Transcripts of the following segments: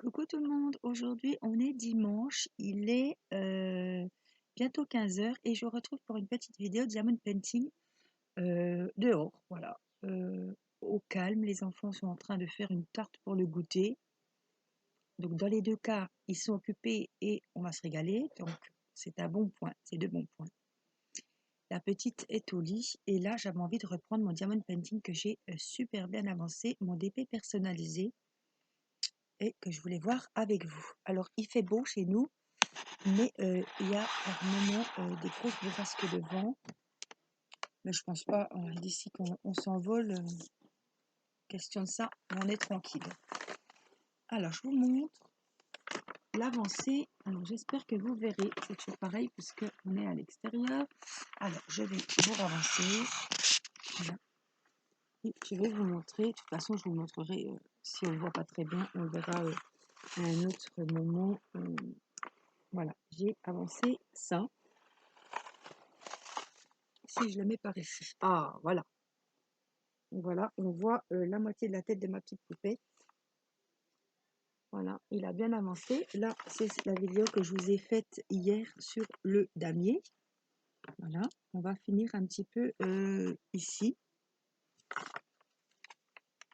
Coucou tout le monde, aujourd'hui on est dimanche, il est bientôt 15 heures et je vous retrouve pour une petite vidéo diamond painting dehors, voilà. Au calme, les enfants sont en train de faire une tarte pour le goûter. Donc dans les deux cas, ils sont occupés et on va se régaler, donc c'est un bon point, c'est de bons points. La petite est au lit et là j'avais envie de reprendre mon diamond painting que j'ai super bien avancé, mon DP personnalisé et que je voulais voir avec vous. Alors il fait beau chez nous. Mais il y a par moment des grosses bourrasques de vent. Mais je pense pas d'ici qu'on s'envole. Question de ça, on est tranquille. Alors je vous montre l'avancée. Alors j'espère que vous verrez. C'est toujours pareil puisque on est à l'extérieur. Alors je vais vous avancer. Voilà. Et je vais vous montrer. De toute façon, je vous montrerai si on ne voit pas très bien. On verra à un autre moment. Voilà, j'ai avancé ça. Si je le mets par ici. Ah, voilà. Voilà, on voit la moitié de la tête de ma petite poupée. Voilà, il a bien avancé. Là, c'est la vidéo que je vous ai faite hier sur le damier. Voilà, on va finir un petit peu ici.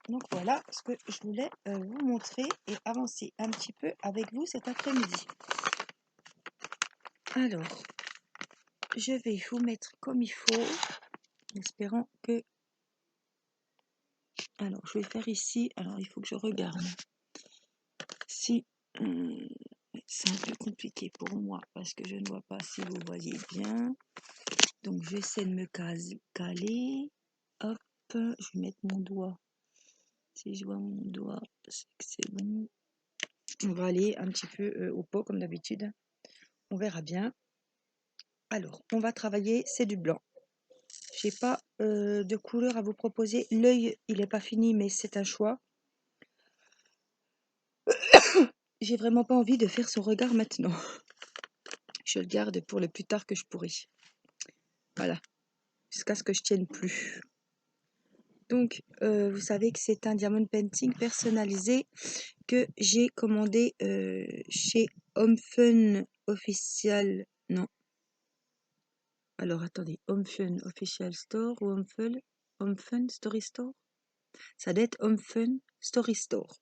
Donc voilà ce que je voulais vous montrer et avancer un petit peu avec vous cet après-midi. Alors, je vais vous mettre comme il faut, en espérant que... Alors, je vais faire ici. Alors, il faut que je regarde si... c'est un peu compliqué pour moi parce que je ne vois pas si vous voyez bien. Donc j'essaie de me caler. Hop, je vais mettre mon doigt. Si je vois mon doigt, c'est que c'est bon. On va aller un petit peu au pot comme d'habitude. On verra bien. Alors, on va travailler, c'est du blanc. J'ai pas de couleur à vous proposer. L'œil, il n'est pas fini, mais c'est un choix. J'ai vraiment pas envie de faire son regard maintenant. Je le garde pour le plus tard que je pourrai. Voilà, jusqu'à ce que je tienne plus. Donc, vous savez que c'est un diamond painting personnalisé que j'ai commandé chez Home Fun Official. Non. Alors, attendez. Home Fun Official Store ou Home Fun Story Store? Ça doit être Home Fun Story Store.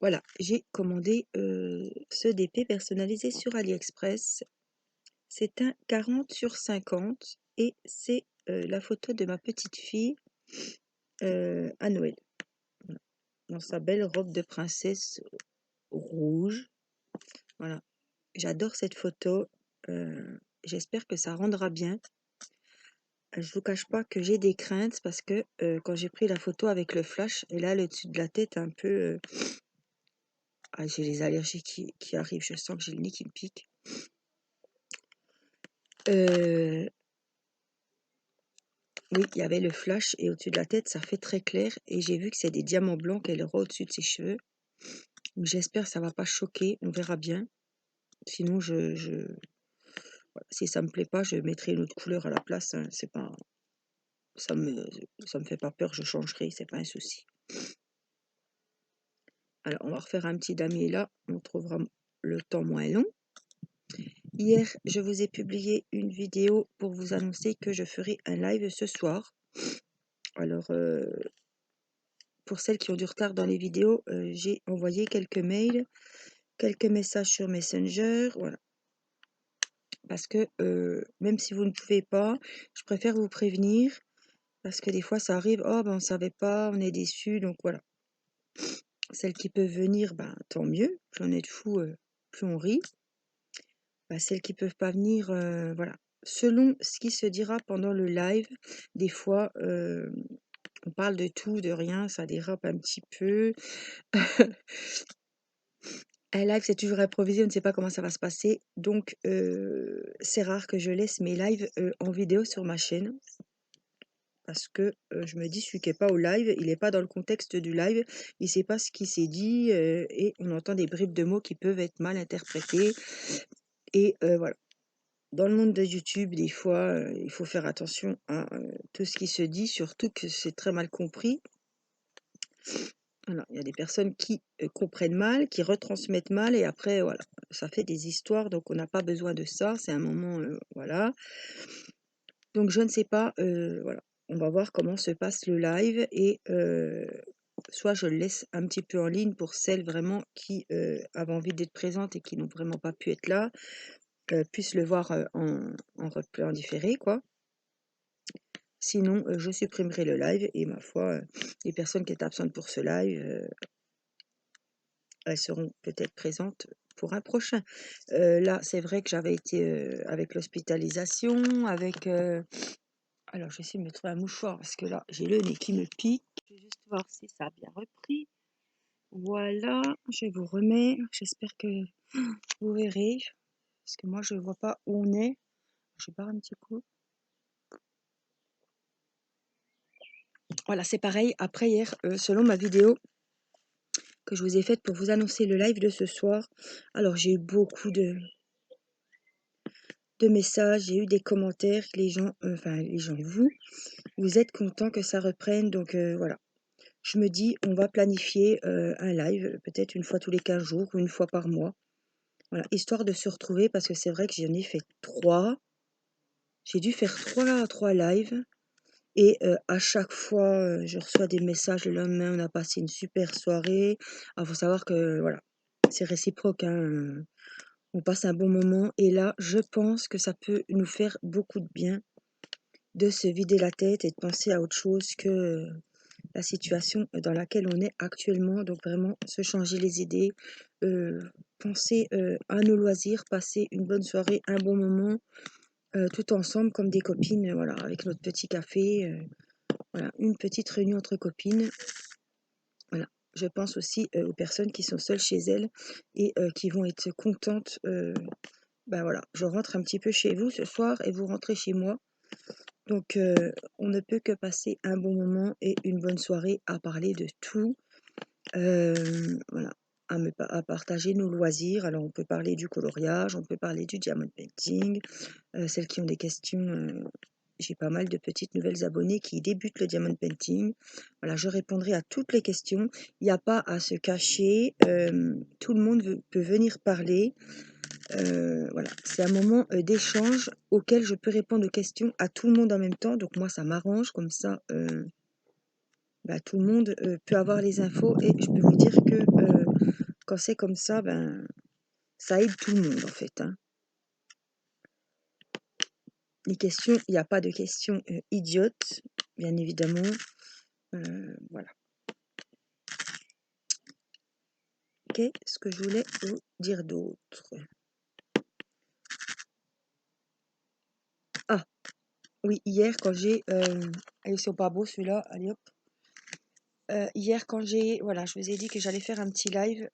Voilà, j'ai commandé ce DP personnalisé sur AliExpress. C'est un 40/50 et c'est la photo de ma petite fille à Noël. Voilà. Dans sa belle robe de princesse rouge. Voilà. J'adore cette photo. J'espère que ça rendra bien. Je vous cache pas que j'ai des craintes parce que quand j'ai pris la photo avec le flash, et là, le dessus de la tête, un peu... Ah, j'ai les allergies qui arrivent. Je sens que j'ai le nez qui me pique. Oui, il y avait le flash et au-dessus de la tête, ça fait très clair. Et j'ai vu que c'est des diamants blancs qu'elle aura au-dessus de ses cheveux. Donc j'espère que ça va pas choquer. On verra bien. Sinon, voilà, si ça me plaît pas, je mettrai une autre couleur à la place. Hein. C'est pas, ça me fait pas peur. Je changerai. C'est pas un souci. Alors, on va refaire un petit damier là. On trouvera le temps moins long. Hier, je vous ai publié une vidéo pour vous annoncer que je ferai un live ce soir. Alors, pour celles qui ont du retard dans les vidéos, j'ai envoyé quelques mails, quelques messages sur Messenger, voilà. Parce que même si vous ne pouvez pas, je préfère vous prévenir, parce que des fois ça arrive, oh ben on ne savait pas, on est déçus, donc voilà. Celles qui peuvent venir, ben tant mieux, plus on est de fous, plus on rit. Ben, celles qui peuvent pas venir, voilà. Selon ce qui se dira pendant le live, des fois on parle de tout, de rien, ça dérape un petit peu. Un live, c'est toujours improvisé, on ne sait pas comment ça va se passer. Donc, c'est rare que je laisse mes lives en vidéo sur ma chaîne. Parce que je me dis, celui qui n'est pas au live, il n'est pas dans le contexte du live. Il ne sait pas ce qui s'est dit. Et on entend des bribes de mots qui peuvent être mal interprétés. Et voilà. Dans le monde de YouTube, des fois, il faut faire attention à tout ce qui se dit, surtout que c'est très mal compris. Voilà, il y a des personnes qui comprennent mal, qui retransmettent mal et après, voilà, ça fait des histoires, donc on n'a pas besoin de ça. C'est un moment, voilà. Donc je ne sais pas, voilà. On va voir comment se passe le live et soit je le laisse un petit peu en ligne pour celles vraiment qui avaient envie d'être présentes et qui n'ont vraiment pas pu être là, puissent le voir en replay, en différé, quoi. Sinon, je supprimerai le live et ma foi, les personnes qui étaient absentes pour ce live, elles seront peut-être présentes pour un prochain. Là, c'est vrai que j'avais été avec l'hospitalisation, avec... alors, je vais essayer de me trouver un mouchoir parce que là, j'ai le nez qui me pique. Je vais juste voir si ça a bien repris. Voilà, je vous remets. J'espère que vous verrez. Parce que moi, je ne vois pas où on est. Je barre un petit coup. Voilà, c'est pareil. Après, hier, selon ma vidéo que je vous ai faite pour vous annoncer le live de ce soir, alors j'ai eu beaucoup de messages, j'ai eu des commentaires, les gens, enfin les gens, vous êtes contents que ça reprenne, donc voilà. Je me dis, on va planifier un live, peut-être une fois tous les 15 jours ou une fois par mois, voilà, histoire de se retrouver, parce que c'est vrai que j'en ai fait 3, j'ai dû faire 3 lives, et à chaque fois, je reçois des messages le lendemain, on a passé une super soirée. Alors, faut savoir que, voilà, c'est réciproque, hein, on passe un bon moment, et là, je pense que ça peut nous faire beaucoup de bien de se vider la tête et de penser à autre chose que la situation dans laquelle on est actuellement. Donc vraiment, se changer les idées, penser à nos loisirs, passer une bonne soirée, un bon moment, tout ensemble comme des copines, voilà, avec notre petit café, voilà, une petite réunion entre copines. Voilà. Je pense aussi aux personnes qui sont seules chez elles et qui vont être contentes. Ben voilà, je rentre un petit peu chez vous ce soir et vous rentrez chez moi. Donc, on ne peut que passer un bon moment et une bonne soirée à parler de tout. Voilà, à partager nos loisirs. Alors, on peut parler du coloriage, on peut parler du diamond painting. Celles qui ont des questions, j'ai pas mal de petites nouvelles abonnées qui débutent le diamond painting. Voilà, je répondrai à toutes les questions. Il n'y a pas à se cacher. Tout le monde peut venir parler. Voilà, c'est un moment d'échange auquel je peux répondre aux questions à tout le monde en même temps. Donc moi, ça m'arrange comme ça. Bah, tout le monde peut avoir les infos et je peux vous dire que quand c'est comme ça, ben, ça aide tout le monde en fait, hein. Les questions, il n'y a pas de questions idiotes, bien évidemment. Voilà. Qu'est-ce que je voulais vous dire d'autre? Ah, oui, hier quand j'ai... allez, ils sont pas beaux celui-là, allez hop. Hier quand j'ai... Voilà, je vous ai dit que j'allais faire un petit live.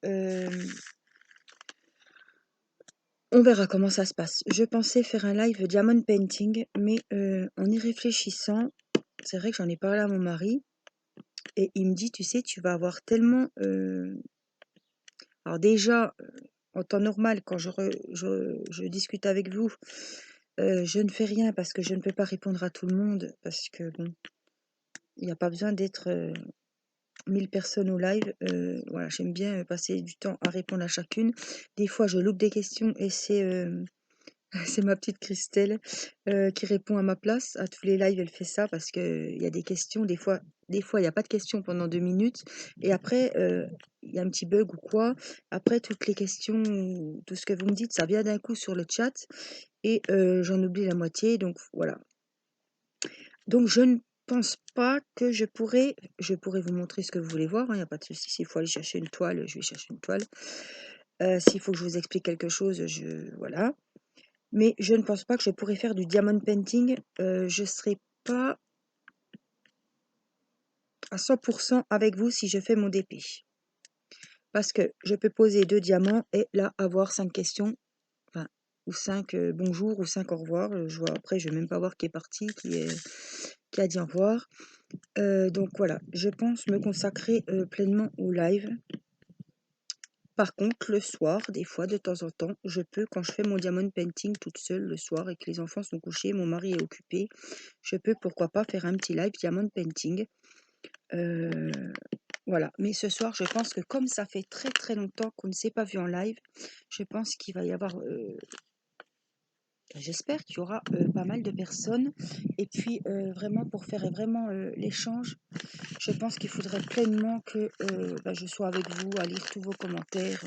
On verra comment ça se passe. Je pensais faire un live diamond painting, mais en y réfléchissant, c'est vrai que j'en ai parlé à mon mari, et il me dit, tu sais, tu vas avoir tellement... Alors déjà, en temps normal, quand je discute avec vous, je ne fais rien parce que je ne peux pas répondre à tout le monde, parce que bon, il n'y a pas besoin d'être 1000 personnes au live. Voilà, j'aime bien passer du temps à répondre à chacune. Des fois, je loupe des questions et c'est c'est ma petite Christelle qui répond à ma place. À tous les lives, elle fait ça parce qu'il y a des questions. Des fois, il n'y a pas de questions pendant 2 minutes. Et après, il y a un petit bug ou quoi. Après, toutes les questions, tout ce que vous me dites, ça vient d'un coup sur le chat. Et j'en oublie la moitié. Donc, voilà. Donc, je ne pense pas que je pourrais vous montrer ce que vous voulez voir, hein, il n'y a pas de souci. S'il faut aller chercher une toile, je vais chercher une toile. S'il faut que je vous explique quelque chose, voilà. Mais je ne pense pas que je pourrais faire du diamond painting. Je ne serai pas à 100% avec vous si je fais mon DP. Parce que je peux poser 2 diamants et là avoir 5 questions, enfin, ou 5 bonjour ou 5 au revoir. Je vois, après, je ne vais même pas voir qui est parti, qui a dit au revoir. Donc voilà, je pense me consacrer pleinement au live. Par contre, le soir, des fois, de temps en temps, je peux, quand je fais mon diamond painting toute seule le soir et que les enfants sont couchés, mon mari est occupé, je peux, pourquoi pas, faire un petit live diamond painting. Voilà, mais ce soir, je pense que comme ça fait très très longtemps qu'on ne s'est pas vu en live, je pense qu'il va y avoir, j'espère qu'il y aura pas mal de personnes. Et puis vraiment pour faire vraiment l'échange, je pense qu'il faudrait pleinement que je sois avec vous, à lire tous vos commentaires,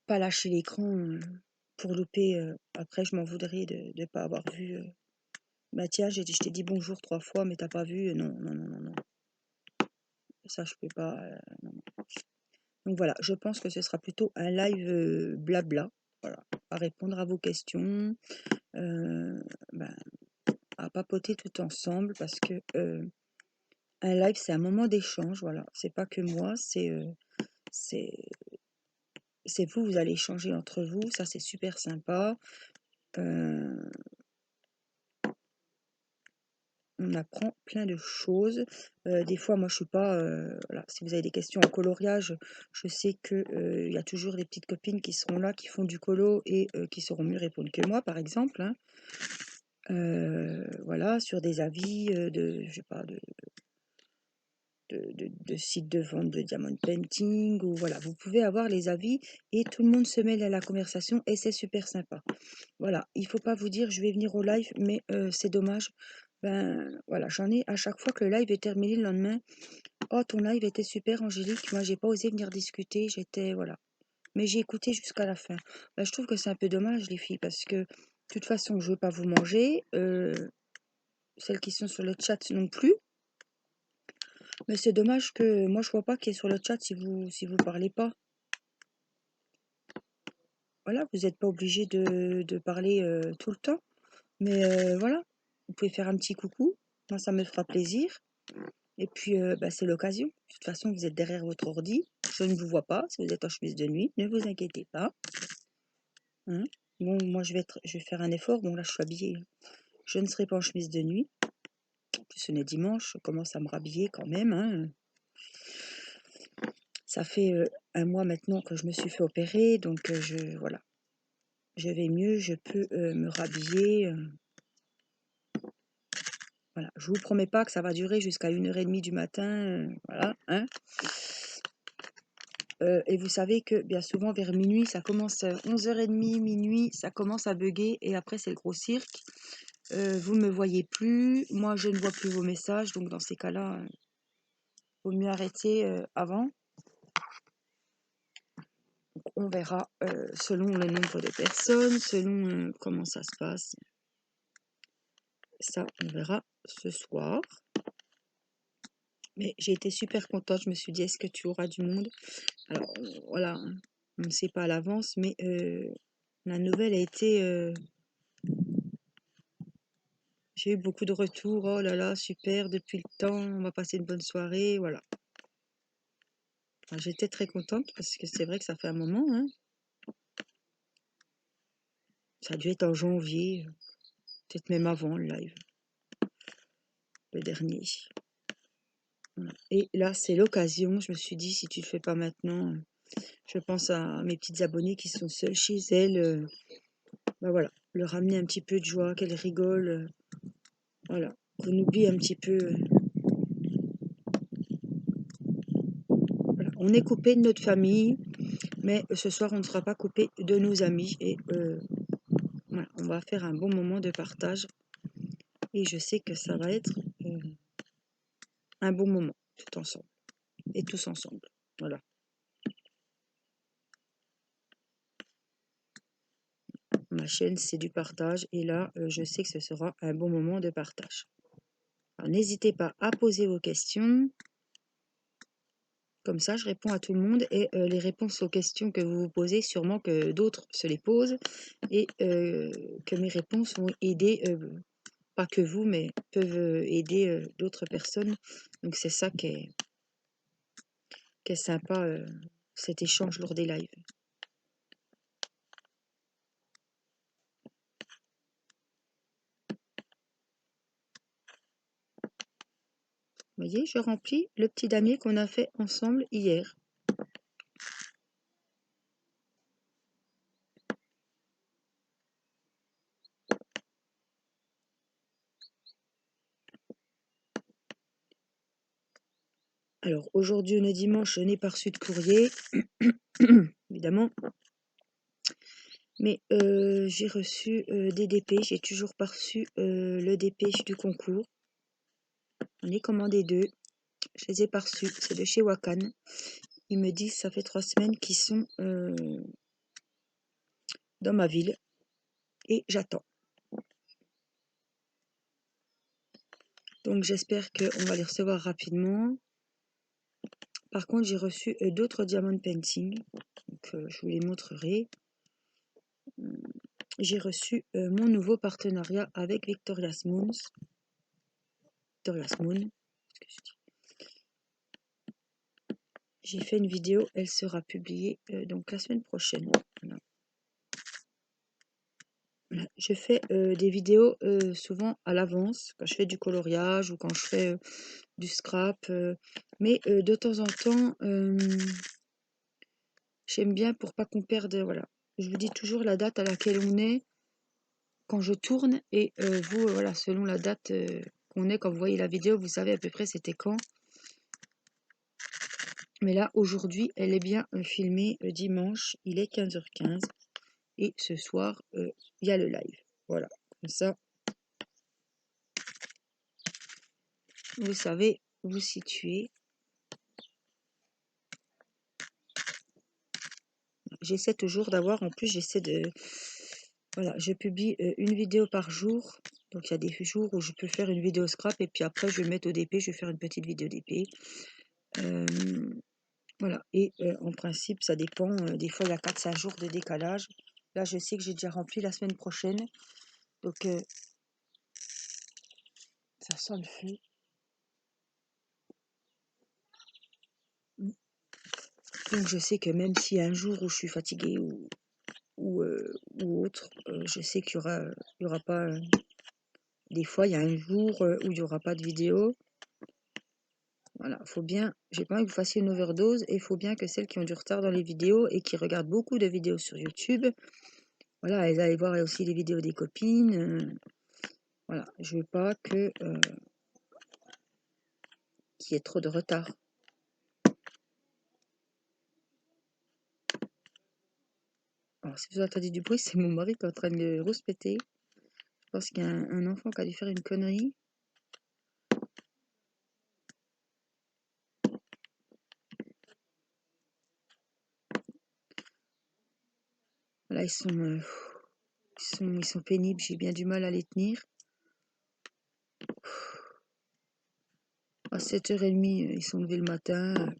pas lâcher l'écran pour louper. Après, je m'en voudrais de ne pas avoir vu. Bah tiens, je t'ai dit bonjour 3 fois, mais t'as pas vu. Non, non, non, non, non. Ça, je peux pas. Non, non. Donc voilà, je pense que ce sera plutôt un live blabla. Voilà, à répondre à vos questions, ben, à papoter tout ensemble parce que un live, c'est un moment d'échange. Voilà, c'est pas que moi, c'est c'est vous, vous allez échanger entre vous. Ça, c'est super sympa. Euh, on apprend plein de choses. Des fois, moi, je suis pas. Voilà, si vous avez des questions en coloriage, je sais que il y a toujours des petites copines qui seront là, qui font du colo et qui sauront mieux répondre que moi, par exemple. Hein. Voilà, sur des avis je sais pas, de sites de vente de diamond painting ou voilà, vous pouvez avoir les avis et tout le monde se mêle à la conversation et c'est super sympa. Voilà, il faut pas vous dire je vais venir au live, mais c'est dommage. Ben voilà, j'en ai à chaque fois que le live est terminé le lendemain. Oh, ton live était super, Angélique. Moi, j'ai pas osé venir discuter. J'étais voilà, mais j'ai écouté jusqu'à la fin. Ben, je trouve que c'est un peu dommage, les filles, parce que de toute façon, je veux pas vous manger. Celles qui sont sur le chat non plus. Mais c'est dommage que moi, je vois pas qui est sur le chat si vous parlez pas. Voilà, vous n'êtes pas obligé de parler tout le temps. Mais voilà, vous pouvez faire un petit coucou. Moi, ça me fera plaisir. Et puis, c'est l'occasion. De toute façon, vous êtes derrière votre ordi. Je ne vous vois pas. Si vous êtes en chemise de nuit, ne vous inquiétez pas. Hein. Bon, moi, je vais faire un effort. Bon, là, je suis habillée. Je ne serai pas en chemise de nuit. En plus, on est dimanche. Je commence à me rhabiller quand même. Hein. Ça fait un mois maintenant que je me suis fait opérer. Donc, voilà. Je vais mieux. Je peux me rhabiller. Voilà. Je vous promets pas que ça va durer jusqu'à 1h30 du matin. Voilà. Hein. Et vous savez que bien souvent vers minuit, ça commence 11h30, minuit, ça commence à bugger et après c'est le gros cirque. Vous ne me voyez plus, moi je ne vois plus vos messages, donc dans ces cas-là, vaut mieux arrêter avant. Donc, on verra selon le nombre de personnes, selon comment ça se passe. Ça, on verra ce soir. Mais j'ai été super contente, je me suis dit, est-ce que tu auras du monde? Alors voilà, on ne sait pas à l'avance, mais la nouvelle a été... j'ai eu beaucoup de retours. Oh là là, super, depuis le temps, on va passer une bonne soirée. Voilà. Enfin, j'étais très contente parce que c'est vrai que ça fait un moment. Hein. Ça a dû être en janvier, peut-être même avant le live, le dernier. Voilà. Et là, c'est l'occasion. Je me suis dit, si tu le fais pas maintenant, je pense à mes petites abonnées qui sont seules chez elles. Voilà, leur ramener un petit peu de joie, qu'elles rigolent. Voilà, qu'on oublie un petit peu. Voilà. On est coupé de notre famille, mais ce soir, on ne sera pas coupé de nos amis. Et voilà, on va faire un bon moment de partage. Et je sais que ça va être un bon moment, tout ensemble. Et tous ensemble. Voilà. Ma chaîne, c'est du partage. Et là, je sais que ce sera un bon moment de partage. Alors, n'hésitez pas à poser vos questions. Comme ça, je réponds à tout le monde. Et les réponses aux questions que vous vous posez, sûrement que d'autres se les posent. Et que mes réponses vont aider, pas que vous, mais peuvent aider d'autres personnes. Donc, c'est ça qui est sympa, cet échange lors des lives. Vous voyez, je remplis le petit damier qu'on a fait ensemble hier. Alors, aujourd'hui, on est dimanche, je n'ai pas reçu de courrier, évidemment. Mais j'ai reçu des DP, j'ai toujours pas reçu le dépêche du concours. On est commandé 2, je les ai pas reçus, c'est de chez Wakan. Ils me disent ça fait 3 semaines qu'ils sont dans ma ville et j'attends. Donc j'espère qu'on va les recevoir rapidement. Par contre, j'ai reçu d'autres diamond painting, donc je vous les montrerai. J'ai reçu mon nouveau partenariat avec Victoria's Moon. J'ai fait une vidéo, elle sera publiée donc la semaine prochaine. Voilà. Voilà. Je fais des vidéos souvent à l'avance, quand je fais du coloriage ou quand je fais du scrap. Mais de temps en temps, j'aime bien pour pas qu'on perde. Voilà. Je vous dis toujours la date à laquelle on est quand je tourne et vous, voilà, selon la date qu'on est quand vous voyez la vidéo, vous savez à peu près c'était quand. Mais là, aujourd'hui, elle est bien filmée dimanche, il est 15h15 et ce soir, il y a le live. Voilà, comme ça, vous savez vous situer. J'essaie toujours d'avoir, en plus, j'essaie de... Voilà, je publie une vidéo par jour. Donc, il y a des jours où je peux faire une vidéo scrap et puis après, je vais mettre au DP, je vais faire une petite vidéo DP. Voilà, et en principe, ça dépend. Des fois, il y a 4-5 jours de décalage. Là, je sais que j'ai déjà rempli la semaine prochaine. Donc, ça sent le feu. Donc, je sais que même s'il y a un jour où je suis fatiguée ou autre, je sais qu'il y aura pas... des fois, il y a un jour où il n'y aura pas de vidéo. Voilà, faut bien... J'ai pas envie que vous fassiez une overdose. Et il faut bien que celles qui ont du retard dans les vidéos et qui regardent beaucoup de vidéos sur YouTube, voilà, elles aillent voir aussi les vidéos des copines. Voilà, je veux pas que... qu'il y ait trop de retard. Alors, si vous entendez du bruit, c'est mon mari qui est en train de rouspéter. Je pense qu'il y a un enfant qui a dû faire une connerie. Là, ils sont pénibles. J'ai bien du mal à les tenir. À 7h30, ils sont levés le matin.